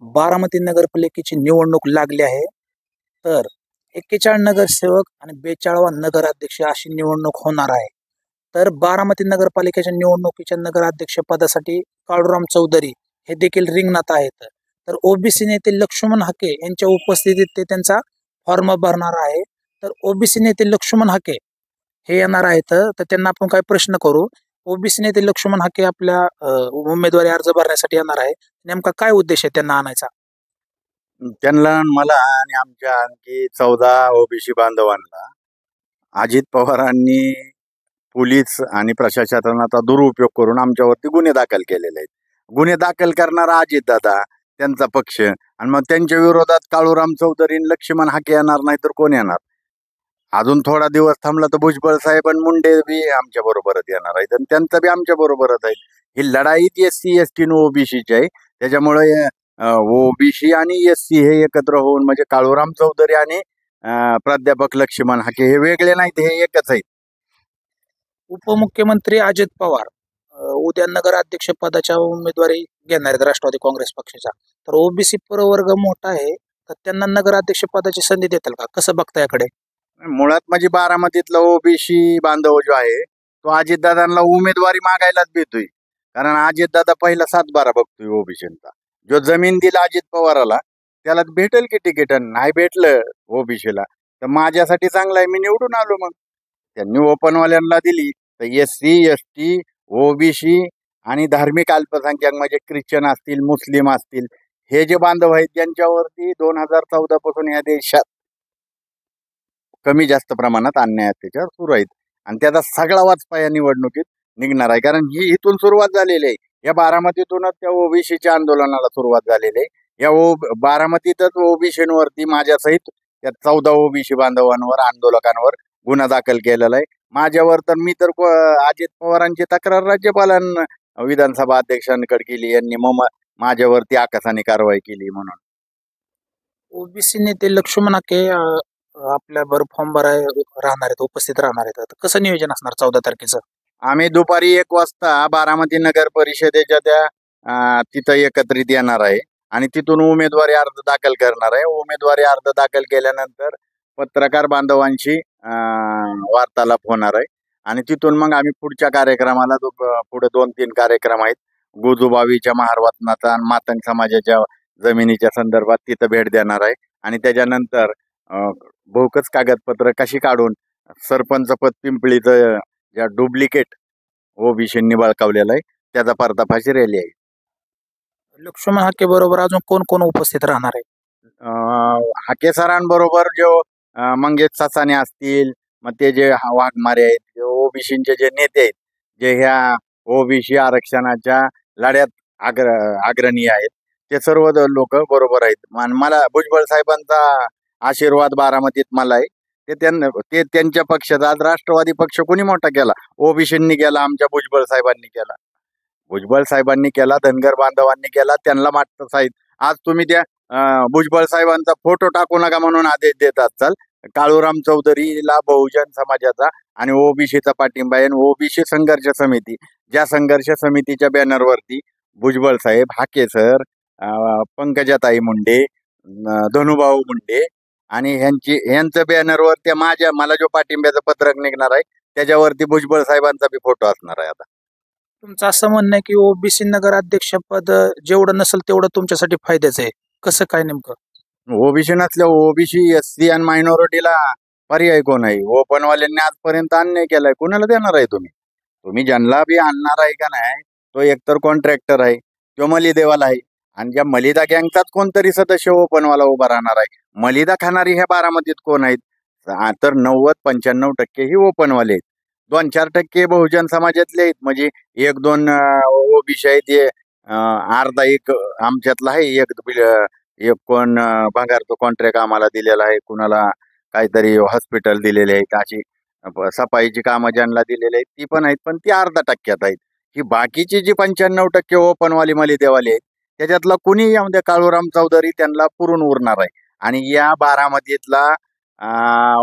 बारामती नगरपालिकेची निवडणूक लागली आहे. तर 41 नगरसेवक आणि 42 नगराध्यक्ष अशी निवडणूक होणार आहे. तर बारामती नगरपालिकेच्या निवडणुकीच्या नगराध्यक्ष पदासाठी काळूराम चौधरी हे देखील रिंगणात आहेत. तर ओबीसी नेते लक्ष्मण हाके यांच्या उपस्थितीत ते त्यांचा फॉर्म भरणार आहे. तर ओबीसी नेते लक्ष्मण हाके हे येणार आहेत. तर त्यांना आपण काही प्रश्न करू. ओबीसी नेते लक्ष्मण हाके आपल्या उमेदवारी अर्ज भरण्यासाठी येणार आहे. नेमका काय उद्देश आहे त्यांना आणायचा? त्यांना, मला आणि आमच्या आणखी 14 ओबीसी बांधवांना अजित पवारांनी पोलीस आणि प्रशासनाचा दुरुपयोग करून आमच्यावरती गुन्हे दाखल केलेले आहेत. गुन्हे दाखल करणारा अजितदादा, त्यांचा पक्ष, आणि मग त्यांच्या विरोधात काळूराम चौधरी आणि लक्ष्मण हाके येणार नाही तर कोण येणार? अजून थोडा दिवस थांबला तर भुजबळ साहेब आणि मुंडे बी आमच्या बरोबरच येणार आहेत आणि त्यांचं बी आमच्या बरोबरच आहे. ही लढाई SC ST न ओबीसीची आहे. त्याच्यामुळे ओबीसी आणि SC हे एकत्र होऊन म्हणजे काळूराम चौधरी आणि प्राध्यापक लक्ष्मण हाके हे वेगळे नाहीत, हे एकच आहेत. उपमुख्यमंत्री अजित पवार उद्या नगराध्यक्ष पदाच्या उमेदवारी घेणार आहेत राष्ट्रवादी काँग्रेस पक्षाचा. तर ओबीसी प्रवर्ग मोठा आहे, तर त्यांना नगराध्यक्ष पदाची संधी देतील का? कसं बघता याकडे? मुळात म्हणजे बारामतीतला ओबीसी बांधव जो आहे तो अजितदादांना उमेदवारी मागायलाच भेटतोय. कारण अजितदादा पहिला 7-12 बघतोय ओबीसींचा. जो जमीन दिला अजित पवाराला त्याला भेटेल की तिकीट, नाही भेटलं ओबीसीला तर माझ्यासाठी चांगलं आहे, मी निवडून आलो. मग त्यांनी ओपनवाल्यांना दिली तर SC ST ओबीसी आणि धार्मिक अल्पसंख्याक म्हणजे ख्रिश्चन असतील, मुस्लिम असतील, हे जे बांधव आहेत त्यांच्यावरती 2014 पासून या देशात कमी जास्त प्रमाणात अन्याय अत्याचार सुरू आहेत आणि त्याचा सगळा वाचपा या निवडणुकीत निघणार आहे. कारण ही इथून सुरुवात झालेली आहे. या बारामतीतूनच त्या ओबीसीच्या आंदोलनाला सुरुवात झालेली आहे. या बारामतीतच ओबीसीवरती माझ्यासहित त्या 14 ओबीसी बांधवांवर, आंदोलकांवर गुन्हा दाखल केलेला आहे. माझ्यावर तर मी तर अजित पवारांची तक्रार राज्यपालांना, विधानसभा अध्यक्षांकडे केली. यांनी मग माझ्यावरती आकसाने कारवाई केली. म्हणून ओबीसी नेते लक्ष्मण हाके आपल्या बरोबर फॉर्म भराय राहणार आहेत, उपस्थित राहणार आहेत. तर कसं नियोजन असणार 14 तारखेचं? आम्ही दुपारी 1 वाजता बारामती नगर परिषदेच्या त्या तिथं एकत्रित येणार आहे आणि तिथून उमेदवारी अर्ज दाखल करणार आहे. उमेदवारी अर्ज दाखल केल्यानंतर पत्रकार बांधवांशी वार्तालाप होणार आहे आणि तिथून मग आम्ही पुढच्या कार्यक्रमाला पुढे 2-3 कार्यक्रम आहेत. गोजूबावीच्या महारवतनाचा आणि मातंग समाजाच्या जमिनीच्या संदर्भात तिथं भेट देणार आहे आणि त्याच्यानंतर भोकच कागदपत्र कशी काढून सरपंच पद पिंपळीचं ज्या डुप्लिकेट ओबीसींनी बळकावलेलं आहे त्याचा पर्दाफाशी रॅली आहे. लक्ष्मण हाके बरोबर अजून कोण कोण उपस्थित राहणार आहे? हाके सरांबरोबर जो मंगेश सासाने असतील, मग ते जे वाघमारे आहेत, ओबीसीचे जे नेते आहेत, जे ह्या ओबीसी आरक्षणाच्या लढ्यात अग्रणी आहेत, ते सर्व लोक बरोबर आहेत. मला भुजबळ साहेबांचा आशीर्वाद बारामतीत मला आहे. ते त्यांच्या पक्षाचा आज राष्ट्रवादी पक्ष कोणी मोठा केला? ओबीसींनी केला, आमच्या भुजबळ साहेबांनी केला. भुजबळ साहेबांनी केला, धनगर बांधवांनी केला, त्यांना मात्र साहेब आज तुम्ही त्या भुजबळ साहेबांचा फोटो टाकू नका म्हणून आदेश देत असाल. काळूराम चौधरीला बहुजन समाजाचा आणि ओबीसीचा पाठिंबा आहे. ओबीसी संघर्ष समिती, ज्या संघर्ष समितीच्या बॅनरवरती भुजबळ साहेब, हाके सर, पंकजाताई मुंडे, धनुभाऊ मुंडे आणि ह्यांचं बॅनरवर त्या मला जो पाठिंब्याचं पत्रक निघणार आहे त्याच्यावरती भुजबळ साहेबांचा बी फोटो असणार आहे. आता तुमचं असं म्हणणं आहे की ओबीसी नगराध्यक्ष पद जेवढं नसेल तेवढं तुमच्यासाठी फायद्याचं आहे. कसं काय नेमकं? ओबीसी नसल्या OBC SC आणि मायनॉरिटीला पर्याय कोण आहे? ओपनवाल्यांनी आजपर्यंत अन्याय केलाय, कोणाला देणार आहे तुम्ही ज्यांना बी आणणार आहे का नाही, तो एकतर कॉन्ट्रॅक्टर आहे, तो मलिदेवाला आहे आणि ज्या मलिदा गँगचाच कोणतरी सदस्य ओपनवाला उभा राहणार आहे. मलिदा खाणारी ह्या बारामतीत कोण आहेत? तर 90-95% ही ओपनवाले आहेत. 2-4% बहुजन समाजातले आहेत. म्हणजे 1-2 ओबीसी आहेत. ते अर्धा एक आमच्यातला आहे. एक कोण भंगारचं कॉन्ट्रॅक्ट आम्हाला दिलेला आहे, कुणाला काहीतरी हॉस्पिटल दिलेले आहेत, अशी सफाईची कामं ज्यांना दिलेली आहेत ती पण आहेत, पण ती 0.5% आहेत. ही बाकीची जी 95% ओपनवाली मलिदेवाली आहेत त्याच्यातला कुणी यामध्ये काळूराम चौधरी त्यांना पुरून उरणार आहे. आणि या बारामतीतला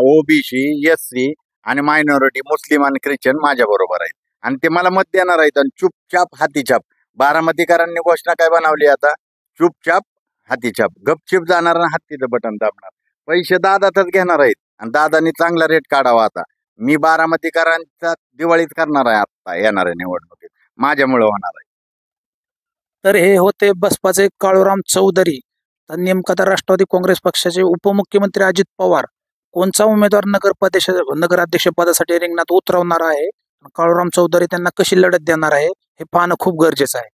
ओबीसी SC आणि मायनॉरिटी, मुस्लिम आणि ख्रिश्चन माझ्या बरोबर आहेत आणि ते मला मत देणार आहेत. आणि चुपचाप हातीछाप बारामतीकरांनी घोषणा काय बनवली आता? चुपचाप हातीछाप गपचिप जाणार आणि हत्तीचं बटन दाबणार. पैसे दादातच घेणार आहेत आणि दादानी चांगला रेट काढावा. आता मी बारामतीकरांचा दिवाळीत करणार आहे आता येणाऱ्या निवडणुकीत, माझ्यामुळे होणार आहे. तर हे होते बसपाचे काळूराम चौधरी. तर नेमका तर राष्ट्रवादी काँग्रेस पक्षाचे उपमुख्यमंत्री अजित पवार कोणचा उमेदवार नगराध्यक्ष पदासाठी रिंगणात उतरवणार आहे, काळूराम चौधरी त्यांना कशी लढत देणार आहे, हे पाहणं खूप गरजेचं आहे.